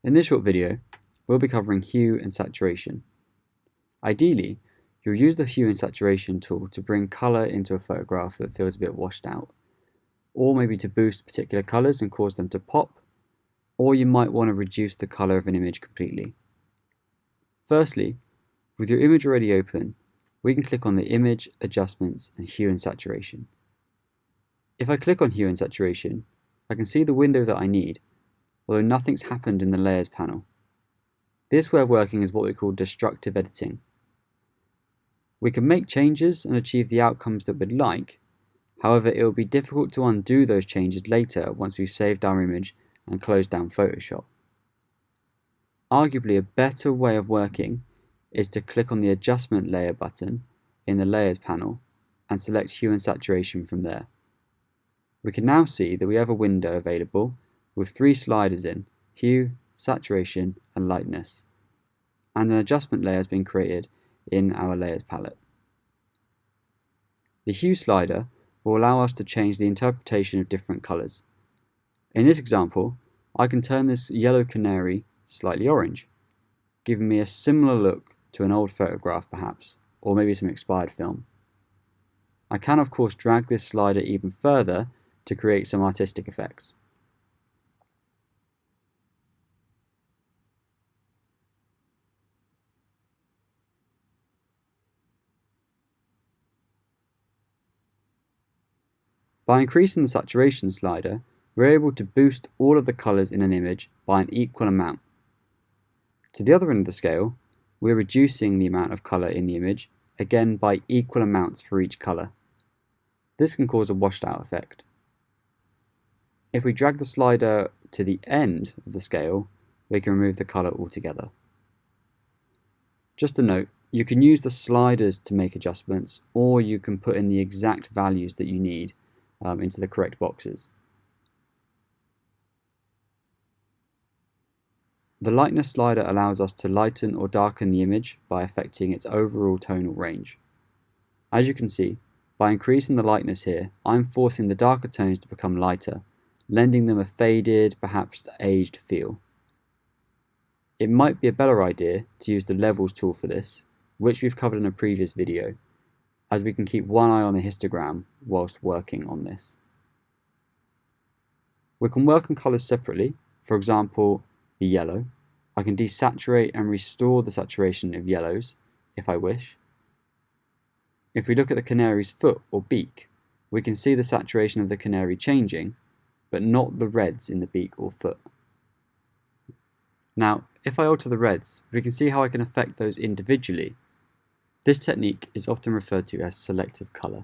In this short video, we'll be covering hue and saturation. Ideally, you'll use the hue and saturation tool to bring colour into a photograph that feels a bit washed out, or maybe to boost particular colours and cause them to pop, or you might want to reduce the colour of an image completely. Firstly, with your image already open, we can click on the Image, Adjustments and Hue and Saturation. If I click on Hue and Saturation, I can see the window that I need, although nothing's happened in the Layers panel. This way of working is what we call destructive editing. We can make changes and achieve the outcomes that we'd like, however it will be difficult to undo those changes later once we've saved our image and closed down Photoshop. Arguably a better way of working is to click on the Adjustment Layer button in the Layers panel and select Hue and Saturation from there. We can now see that we have a window available with 3 sliders in: Hue, Saturation and Lightness, and an adjustment layer has been created in our Layers palette. The Hue slider will allow us to change the interpretation of different colours. In this example, I can turn this yellow canary slightly orange, giving me a similar look to an old photograph perhaps, or maybe some expired film. I can of course drag this slider even further to create some artistic effects. By increasing the saturation slider, we're able to boost all of the colours in an image by an equal amount. To the other end of the scale, we're reducing the amount of colour in the image, again by equal amounts for each colour. This can cause a washed out effect. If we drag the slider to the end of the scale, we can remove the colour altogether. Just a note, you can use the sliders to make adjustments, or you can put in the exact values that you need into the correct boxes. The lightness slider allows us to lighten or darken the image by affecting its overall tonal range. As you can see, by increasing the lightness here, I'm forcing the darker tones to become lighter, lending them a faded, perhaps aged feel. It might be a better idea to use the Levels tool for this, which we've covered in a previous video, as we can keep one eye on the histogram whilst working on this. We can work on colours separately. For example, the yellow. I can desaturate and restore the saturation of yellows if I wish. If we look at the canary's foot or beak, we can see the saturation of the canary changing, but not the reds in the beak or foot. Now, if I alter the reds, we can see how I can affect those individually. This technique is often referred to as selective colour.